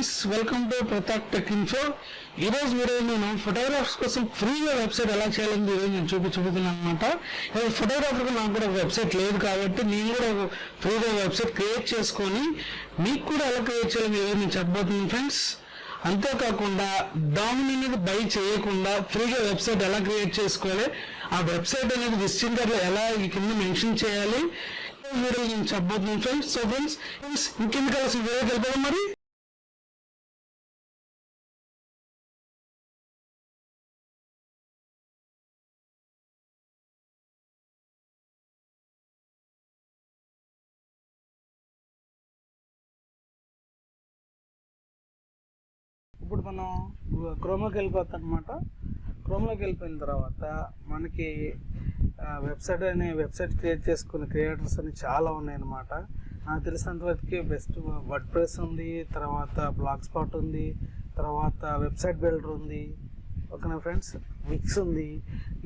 Friends, welcome to Pratap tech info. ఈరోజు video నేను photographers కోసం ఫ్రీగా వెబ్సైట్ ఎలా చేయాలని ఈరోజు నేను చూపిస్తున్నాను అనమాట. ఫోటోగ్రాఫర్కి నాకు కూడా వెబ్సైట్ లేదు కాబట్టి నేను కూడా ఫ్రీగా వెబ్సైట్ క్రియేట్ చేసుకొని మీకు కూడా ఎలా క్రియేట్ చేయాలని ఈరోజు నేను చెప్పబోతున్నాను ఫ్రెండ్స్. అంతేకాకుండా డామిన్ అనేది బై చేయకుండా ఫ్రీగా వెబ్సైట్ ఎలా క్రియేట్ చేసుకోవాలి, ఆ వెబ్సైట్ అనేది విజిటింగ్ ఎలా ఈ కింద మెన్షన్ చేయాలి వీడియో నేను చెప్పబోతున్నాను ఫ్రెండ్స్. సో ఫ్రెండ్స్, ఇంకెందుకు కలిసి వీడియోకి వెళ్ళిపోదాం. మరి ఇప్పుడు మనం క్రోమ్లోకి వెళ్ళిపోతాం అనమాట. క్రోమ్లోకి వెళ్ళిపోయిన తర్వాత మనకి వెబ్సైట్ క్రియేట్ చేసుకునే క్రియేటర్స్ అని చాలా ఉన్నాయన్నమాట. నాకు తెలిసినంతవరకు బెస్ట్ వర్డ్ ప్రెస్ ఉంది, తర్వాత బ్లాగ్ స్పాట్ ఉంది, తర్వాత వెబ్సైట్ బిల్డర్ ఉంది, ఓకేనా ఫ్రెండ్స్, విక్స్ ఉంది.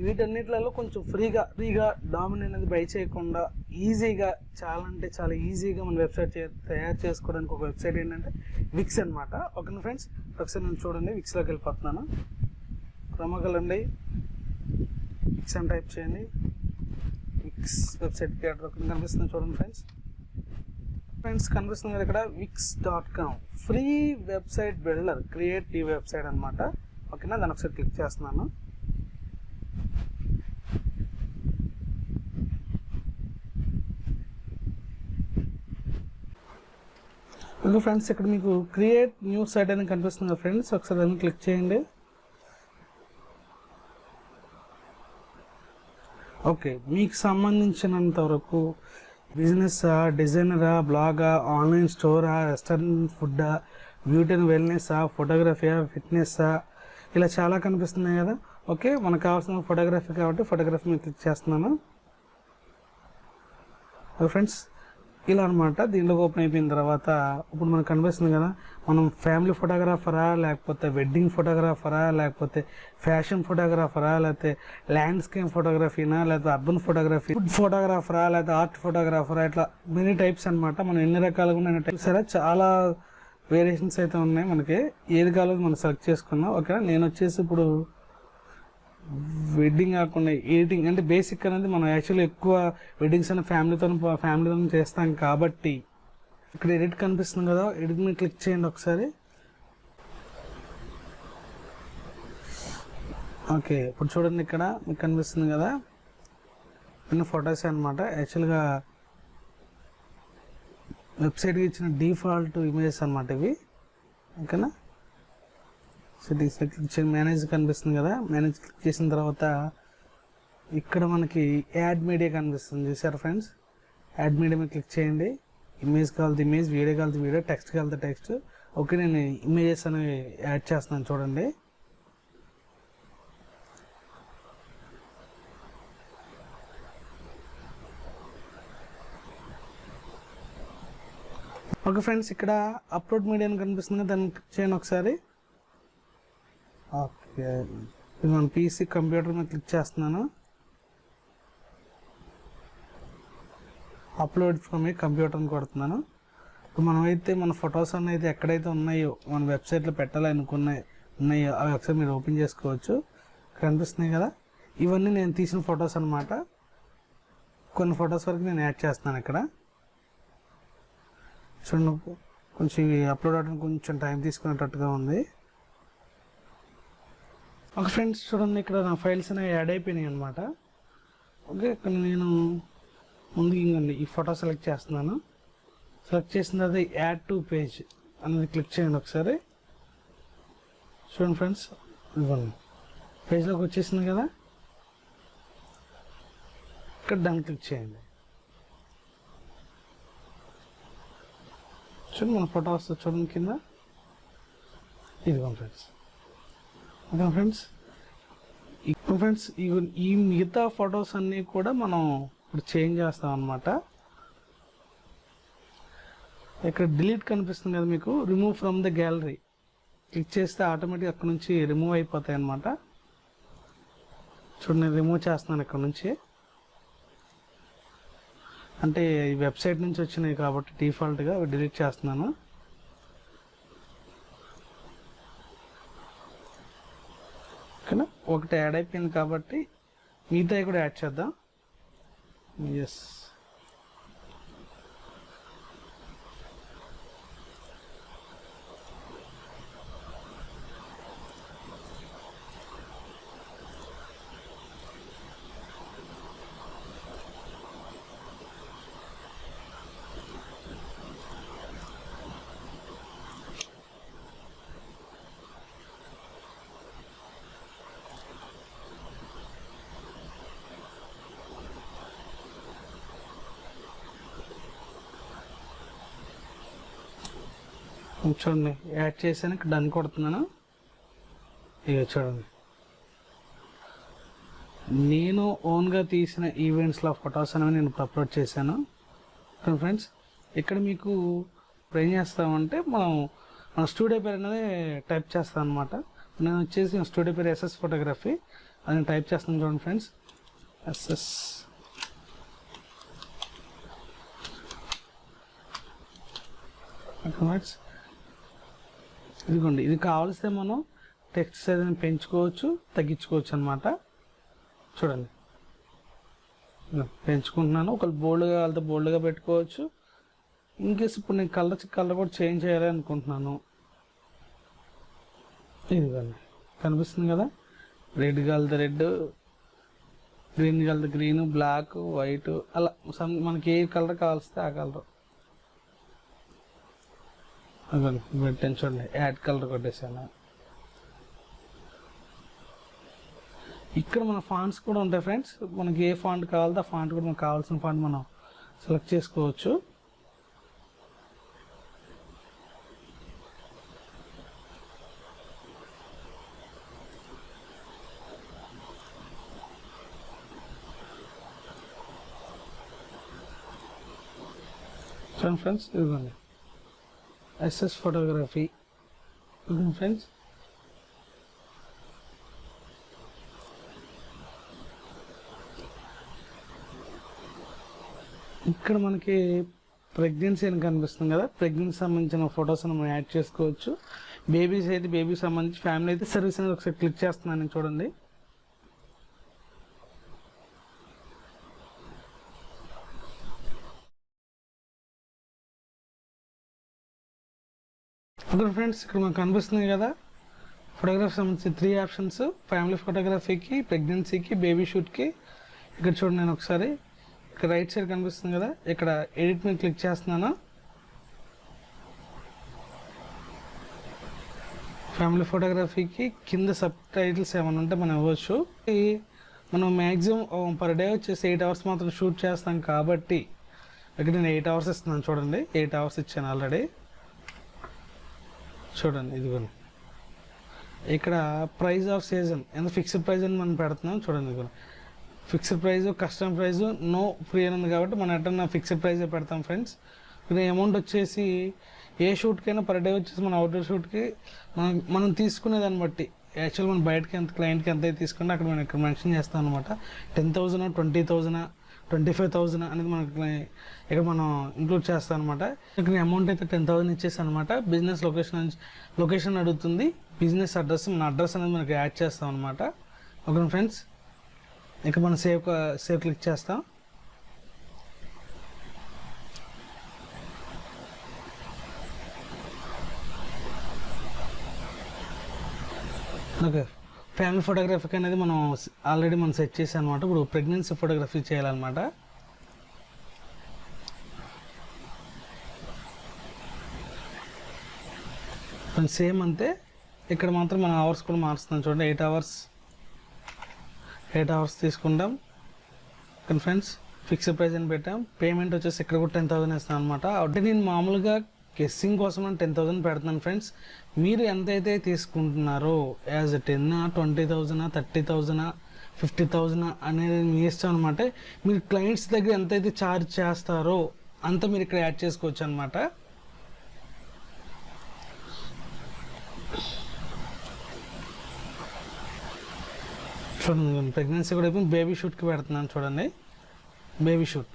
వీటన్నిటిలో కొంచెం ఫ్రీగా డామిన్ అనేది బై చేయకుండా ఈజీగా చాలా ఈజీగా మన వెబ్సైట్ తయారు చేసుకోవడానికి ఒక వెబ్సైట్ ఏంటంటే విక్స్ అనమాట. ఓకేనా ఫ్రెండ్స్, ఒకసారి నేను చూడండి, విక్స్లోకి వెళ్ళిపోతున్నాను. క్రోమ్లోకి వెళ్ళండి, విక్స్ అని టైప్ చేయండి. విక్స్ వెబ్సైట్ క్రియేటర్ ఒకటి కనిపిస్తుంది చూడండి ఫ్రెండ్స్ కనిపిస్తుంది కదా ఇక్కడ wix.com free website builder, create ఈ వెబ్సైట్ అనమాట. ఓకేనా, దాని ఒకసారి క్లిక్ చేస్తున్నాను. ఓకే ఫ్రెండ్స్, ఇక్కడ మీకు క్రియేట్ న్యూ సైట్ అని కనిపిస్తుంది కదా ఫ్రెండ్స్, ఒకసారి దాన్ని క్లిక్ చేయండి. ఓకే, మీకు సంబంధించినంత వరకు బిజినెస్సా, డిజైనరా, బ్లాగా, ఆన్లైన్ స్టోరా, రెస్టారెంట్ ఫుడ్డా, బ్యూటీ అండ్ వెల్నెస్సా, ఫోటోగ్రఫీయా, ఫిట్నెస్సా, ఇలా చాలా కనిపిస్తున్నాయి కదా. ఓకే, మనకు కావాల్సిన ఫోటోగ్రఫీ కాబట్టి ఫోటోగ్రఫీ మీద క్లిక్ చేస్తున్నాను. ఓకే ఫ్రెండ్స్, ఇలా అనమాట. దీంట్లో ఓపెన్ అయిపోయిన తర్వాత ఇప్పుడు మనకు కనిపిస్తుంది కదా, మనం ఫ్యామిలీ ఫోటోగ్రాఫరా, లేకపోతే వెడ్డింగ్ ఫోటోగ్రాఫరా, లేకపోతే ఫ్యాషన్ ఫోటోగ్రాఫరా, లేకపోతే ల్యాండ్స్కేప్ ఫోటోగ్రఫీనా, లేకపోతే అర్బన్ ఫోటోగ్రఫీ, ఫుడ్ ఫోటోగ్రాఫరా, లేకపోతే ఆర్ట్ ఫోటోగ్రాఫరా, ఇట్లా మెనీ టైప్స్ అనమాట. మనం ఎన్ని రకాలుగా ఉన్న టైప్స్ సరే చాలా వేరియేషన్స్ అయితే ఉన్నాయి. మనకి ఏది కావాలో మనం సెలెక్ట్ చేసుకున్నాం. ఓకే, నేను వచ్చేసి ఇప్పుడు వెడ్డింగ్ కాకుండా ఎడిటింగ్ అంటే బేసిక్ అనేది మనం యాక్చువల్లీ ఎక్కువ వెడ్డింగ్స్ అనే ఫ్యామిలీతో చేస్తాం కాబట్టి ఇక్కడ ఎడిట్ కనిపిస్తుంది కదా, ఎడిట్ మీద క్లిక్ చేయండి ఒకసారి. ఓకే, ఇప్పుడు చూడండి, ఇక్కడ మీకు కనిపిస్తుంది కదా ఇన్ని ఫొటోస్ అనమాట. యాక్చువల్గా వెబ్సైట్కి ఇచ్చిన డిఫాల్ట్ ఇమేజెస్ అనమాట ఇవి. ఓకేనా, సెట్టింగ్స్ క్లిక్ చేయండి, మేనేజ్ కనిపిస్తుంది కదా, మేనేజ్ క్లిక్ చేసిన తర్వాత ఇక్కడ మనకి యాడ్ మీడియా కనిపిస్తుంది చూసారా ఫ్రెండ్స్. యాడ్ మీడియా మీద క్లిక్ చేయండి. ఇమేజ్ కావాలంటే ఇమేజ్, వీడియో కావాలంటే వీడియో, టెక్స్ట్ కావాలంటే టెక్స్ట్. ఓకే, నేను ఇమేజెస్ అనేవి యాడ్ చేస్తున్నాను చూడండి. ఓకే ఫ్రెండ్స్, ఇక్కడ అప్లోడ్ మీడియా అని కనిపిస్తుంది, దాన్ని క్లిక్ చేయండి ఒకసారి. ఓకే, ఇది మన పీసీ కంప్యూటర్ మీద క్లిక్ చేస్తున్నాను. అప్లోడ్ ఫ్రమ్ ఏ కంప్యూటర్ అని కొడుతున్నాను. ఇప్పుడు మనమైతే మన ఫొటోస్ అనేది ఎక్కడైతే ఉన్నాయో మన వెబ్సైట్లో ఉన్నాయో అవి ఒకసారి మీరు ఓపెన్ చేసుకోవచ్చు. కనిపిస్తున్నాయి కదా, ఇవన్నీ నేను తీసిన ఫొటోస్ అనమాట. కొన్ని ఫొటోస్ వరకు నేను యాడ్ చేస్తున్నాను ఇక్కడ చూడండి. కొంచెం అప్లోడ్ అవడానికి కొంచెం టైం తీసుకునేటట్టుగా ఉంది. ఓకే ఫ్రెండ్స్, చూడండి, ఇక్కడ నా ఫైల్స్ అనేవి యాడ్ అయిపోయినాయి అనమాట. ఓకే, ఇక్కడ నేను ముందుకు ఇంకండి ఈ ఫోటో సెలెక్ట్ చేస్తున్నాను. సెలెక్ట్ చేసిన తర్వాత యాడ్ టు పేజ్ అనేది క్లిక్ చేయండి ఒకసారి. చూడండి ఫ్రెండ్స్, ఇవ్వండి, పేజ్లోకి వచ్చేసింది కదా, ఇక్కడ దాన్ని క్లిక్ చేయండి. చూడండి, మన ఫోటో వస్తుంది చూడండి కింద. ఇదిగోండి ఫ్రెండ్స్. ఓకే ఫ్రెండ్స్, ఇప్పుడు ఫ్రెండ్స్ ఈ మిగతా ఫొటోస్ అన్నీ కూడా మనం ఇప్పుడు చేంజ్ చేస్తాం అన్నమాట. ఇక్కడ డిలీట్ కనిపిస్తుంది కదా మీకు, remove from the gallery click చేస్తే ఆటోమేటిక్గా అక్కడ నుంచి రిమూవ్ అయిపోతాయి అన్నమాట. చూడండి, రిమూవ్ చేస్తున్నాను ఇక్కడ నుంచి. అంటే ఈ వెబ్సైట్ నుంచి వచ్చినాయి కాబట్టి డిఫాల్ట్గా డిలీట్ చేస్తున్నాను. ఓకేనా, ఒకటి యాడ్ అయిపోయింది కాబట్టి మిగతాయి కూడా యాడ్ చేద్దాం. ఎస్, చూడండి యాడ్ చేశాను, ఇక్కడ డన్ కొడుతున్నాను. ఇక చూడండి, నేను ఓన్గా తీసిన ఈవెంట్స్లో ఫొటోస్ అనేవి నేను ఇప్పుడు అప్లోడ్ చేశాను ఫ్రెండ్స్. ఇక్కడ మీకు ఇప్పుడు ఏం చేస్తామంటే మన స్టూడియో పేరు అనేది టైప్ చేస్తాను అనమాట. నేను వచ్చేసి స్టూడియో పేరు ఎస్ఎస్ ఫోటోగ్రఫీ, అది నేను టైప్ చేస్తాను చూడండి ఫ్రెండ్స్. ఎస్ఎస్ ఫ్రెండ్స్, ఇదిగోండి. ఇది కావాల్స్తే మనం టెక్స్ట్ సైజ్ని పెంచుకోవచ్చు, తగ్గించుకోవచ్చు అనమాట. చూడండి, పెంచుకుంటున్నాను. ఒకళ్ళు బోల్డ్గా వాళ్ళతో బోల్డ్గా పెట్టుకోవచ్చు. ఇన్కేస్ ఇప్పుడు నేను కలర్ కూడా చేంజ్ చేయాలి అనుకుంటున్నాను. ఇదిగోండి, కనిపిస్తుంది కదా, red colour red, green colour green, black white, అలా మనకి ఏ కలర్ కావాల్స్తే ఆ కలర్. పెట్టాను చూడండి, యాడ్ కలర్ కొట్టేసాను. ఇక్కడ మన ఫాంట్స్ కూడా ఉంటాయి ఫ్రెండ్స్. మనకి ఏ ఫాంట్ కావాలో ఆ ఫాంట్ కూడా మనకు కావాల్సిన ఫాంట్ మనం సెలెక్ట్ చేసుకోవచ్చు. చూడండి ఫ్రెండ్స్, ఇదిగోండి ఎస్ఎస్ ఫోటోగ్రఫీ ఫ్రెండ్స్. ఇక్కడ మనకి ప్రెగ్నెన్సీ అని కనిపిస్తుంది కదా, ప్రెగ్నెన్సీ సంబంధించిన ఫొటోస్ మనం యాడ్ చేసుకోవచ్చు. బేబీస్ అయితే బేబీకి సంబంధించి, ఫ్యామిలీ అయితే సర్వీస్ అనేది ఒకసారి క్లిక్ చేస్తున్నాను నేను చూడండి. ఓకే ఫ్రెండ్స్, ఇక్కడ మనకు కనిపిస్తుంది కదా ఫోటోగ్రఫీ సంబంధించి 3 ఆప్షన్స్: ఫ్యామిలీ ఫోటోగ్రఫీకి, ప్రెగ్నెన్సీకి, బేబీ షూట్కి. ఇక్కడ చూడండి, నేను ఒకసారి ఇక్కడ రైట్ సైడ్ కనిపిస్తుంది కదా, ఇక్కడ ఎడిట్ మీద క్లిక్ చేస్తున్నాను. ఫ్యామిలీ ఫోటోగ్రఫీకి కింద సబ్ టైటిల్స్ ఏమైనా ఉంటే మనం ఇవ్వచ్చు. మనం మ్యాక్సిమం పర్ డే వచ్చేసి 8 అవర్స్ మాత్రం షూట్ చేస్తాం కాబట్టి ఇక్కడ నేను 8 అవర్స్ ఇస్తున్నాను చూడండి. 8 అవర్స్ ఇచ్చాను ఆల్రెడీ. చూడండి, ఇదిగోండి ఇక్కడ ప్రైస్ ఆఫ్ సీజన్ ఎంత ఫిక్స్డ్ ప్రైస్ అని మనం పెడుతున్నాం చూడండి. ఇదిగో fixed price, custom price, no free అని ఉంది కాబట్టి మనం ఎట్టన్నా ఫిక్స్డ్ ప్రైజే పెడతాం ఫ్రెండ్స్. ఇది అమౌంట్ వచ్చేసి ఏ షూట్కైనా పర్ డే వచ్చేసి మన అవుట్డోర్ షూట్కి మనం తీసుకునే దాన్ని బట్టి, యాక్చువల్ మనం బయటకి ఎంత క్లయింట్కి ఎంత తీసుకుంటే అక్కడ మనం ఇక్కడ మెన్షన్ చేస్తాం అనమాట. 10,000, 20,000, 25,000 అనేది మనకి ఇక్కడ మనం ఇంక్లూడ్ చేస్తాం అనమాట. ఇక్కడ అమౌంట్ అయితే 10,000 ఇచ్చేసి అనమాట. బిజినెస్ లొకేషన్ అడుగుతుంది, బిజినెస్ అడ్రస్, మన అడ్రస్ అనేది మనకి యాడ్ చేస్తాం అనమాట. ఓకే ఫ్రెండ్స్, ఇక్కడ మనం సేవ్ క్లిక్ చేస్తాం. ఓకే, ఫ్యామిలీ ఫోటోగ్రఫీ అనేది మనం ఆల్రెడీ మనం సెట్ చేసాం అనమాట. ఇప్పుడు ప్రెగ్నెన్సీ ఫోటోగ్రఫీ చేయాలన్నమాట. సేమ్ అంతే, ఇక్కడ మాత్రం మనం అవర్స్ కూడా మారుస్తున్నాం చూడండి. 8 అవర్స్ తీసుకుంటాం. కానీ ఫ్రెండ్స్ ఫిక్స్డ్ ప్రైస్ అని పెట్టాం. పేమెంట్ వచ్చేసి ఇక్కడ కూడా 10,000 ఇస్తాను అనమాట. అంటే నేను మామూలుగా గెస్సింగ్ కోసం నేను 10,000 పెడుతున్నాను ఫ్రెండ్స్. మీరు ఎంతైతే తీసుకుంటున్నారో యాజ్ 10, 20,000, 30,000, 50,000 అనేది మీ ఇష్టం అనమాట. మీరు క్లయింట్స్ దగ్గర ఎంతైతే ఛార్జ్ చేస్తారో అంత మీరు ఇక్కడ యాడ్ చేసుకోవచ్చు అనమాట. చూడండి, ప్రెగ్నెన్సీ కూడా అయిపోయింది. బేబీ షూట్కి పెడుతున్నాను చూడండి. బేబీ షూట్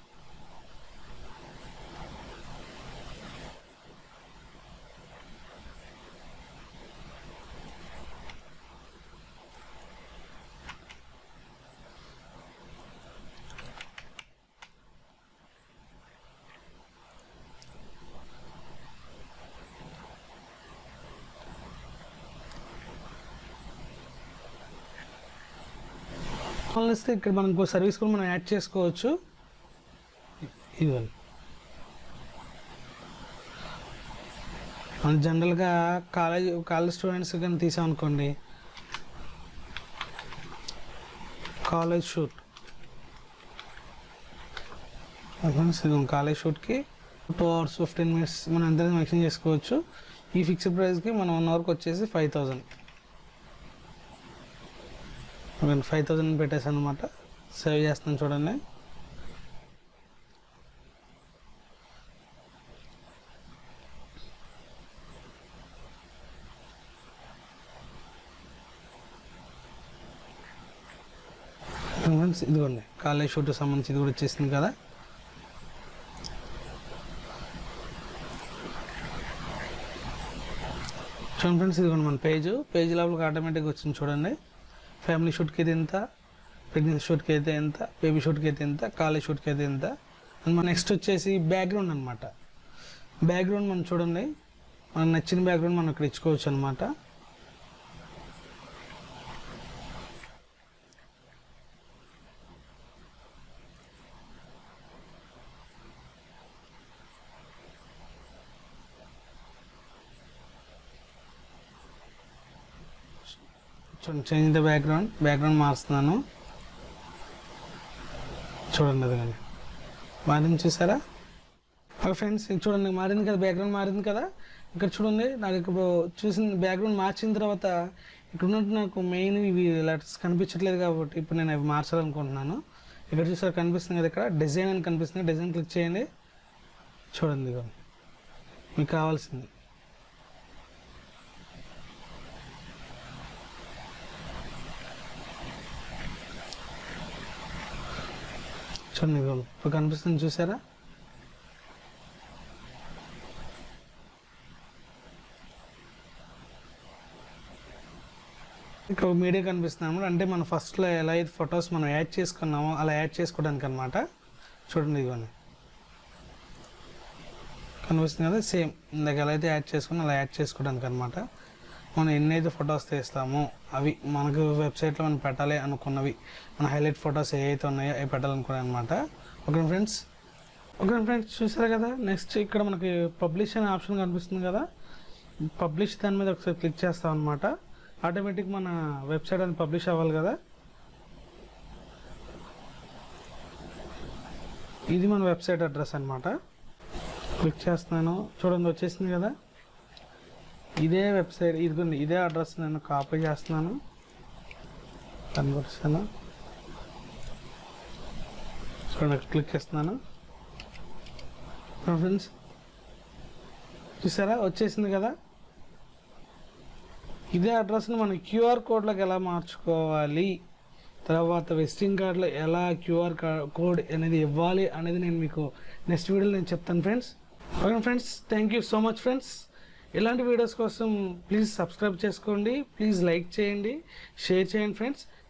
ఇస్తే ఇక్కడ మనం ఇంకో సర్వీస్ కూడా మనం యాడ్ చేసుకోవచ్చు. ఇదిగోండి, మనం జనరల్గా కాలేజ్ స్టూడెంట్స్ కానీ తీసామనుకోండి, college shoot college షూట్కి 2 hours 15 minutes మనం ఎంత మెన్షన్ చేసుకోవచ్చు. ఈ ఫిక్స్డ్ ప్రైస్కి మనం 1 hourకి వచ్చేసి 5,000 పెట్టేసాను అనమాట. సేవ్ చేస్తాను చూడండి. ఇదిగోండి, కాలేజ్ షూట్ సంబంధించి ఇది కూడా వచ్చేసింది కదా. చూడండి ఫ్రెండ్స్, ఇదిగోండి మన పేజ్ లోపలికి ఆటోమేటిక్గా వచ్చింది చూడండి. ఫ్యామిలీ షూట్కి అయితే ఎంత, ప్రెగ్నెన్సీ షూట్కి అయితే ఎంత, బేబీ షూట్కి అయితే ఎంత, కాలేజ్ షూట్కి అయితే ఎంత. అండ్ మన నెక్స్ట్ వచ్చేసి బ్యాక్గ్రౌండ్ అనమాట. బ్యాక్గ్రౌండ్ మనం చూడండి, మనకు నచ్చిన బ్యాక్గ్రౌండ్ మనం ఇక్కడ ఇచ్చుకోవచ్చు అనమాట. చూడండి, చేంజ్ ద బ్యాక్గ్రౌండ్ మారుస్తున్నాను చూడండి. అది కానీ మారింది చూసారా ఫ్రెండ్స్. చూడండి మారింది కదా, బ్యాక్గ్రౌండ్ మారింది కదా. ఇక్కడ చూడండి, నాకు ఇప్పుడు చూసిన బ్యాక్గ్రౌండ్ మార్చిన తర్వాత ఇక్కడ ఉన్నట్టు నాకు మెయిన్ ఇవి లెటర్స్ కనిపించట్లేదు కాబట్టి ఇప్పుడు నేను అవి మార్చాలనుకుంటున్నాను. ఇక్కడ చూసారు కనిపిస్తుంది కదా, ఇక్కడ డిజైన్ అని కనిపిస్తుంది. డిజైన్ క్లిక్ చేయండి. చూడండి ఇక మీకు కావాల్సింది. చూడండి ఇప్పుడు కనిపిస్తుంది చూసారా. ఇక్కడ మీడియా కనిపిస్తున్నాము అంటే మనం ఫస్ట్లో ఎలా అయితే ఫొటోస్ మనం యాడ్ చేసుకున్నామో అలా యాడ్ చేసుకోవడానికి అనమాట. చూడండి ఇవన్నీ కనిపిస్తుంది కదా, సేమ్ ఇందాక ఎలా అయితే యాడ్ చేసుకున్నా అలా యాడ్ చేసుకోవడానికి అనమాట. మనం ఎన్నైతే ఫొటోస్ తీస్తామో అవి మనకు వెబ్సైట్లో మనం పెట్టాలి అనుకున్నవి, మన హైలైట్ ఫొటోస్ ఏవైతే ఉన్నాయో అవి పెట్టాలనుకున్నాయి అనమాట. ఓకే ఫ్రెండ్స్ చూసారు కదా. నెక్స్ట్ ఇక్కడ మనకి పబ్లిష్ అనే ఆప్షన్ కనిపిస్తుంది కదా, పబ్లిష్ దాని మీద ఒకసారి క్లిక్ చేస్తాం అనమాట. ఆటోమేటిక్ మన వెబ్సైట్ అని పబ్లిష్ అవ్వాలి కదా. ఇది మన వెబ్సైట్ అడ్రస్ అనమాట. క్లిక్ చేస్తున్నాను చూడండి, వచ్చేసింది కదా. ఇదే వెబ్సైట్ ఇదిగోండి, ఇదే అడ్రస్ నేను కాపీ చేస్తున్నాను, కన్వర్షన్ చూడండి, క్లిక్ చేస్తున్నాను ఫ్రెండ్స్. చూసారా వచ్చేసింది కదా. ఇదే అడ్రస్ని మనం క్యూఆర్ కోడ్లోకి ఎలా మార్చుకోవాలి, తర్వాత విజిటింగ్ కార్డులో ఎలా క్యూఆర్ కోడ్ అనేది ఇవ్వాలి అనేది నేను మీకు నెక్స్ట్ వీడియోలో నేను చెప్తాను friends. Okay friends, thank you so much friends. ఇలాంటి వీడియోస్ కోసం ప్లీజ్ సబ్స్క్రైబ్ చేసుకోండి, ప్లీజ్ లైక్ చేయండి, షేర్ చేయండి ఫ్రెండ్స్.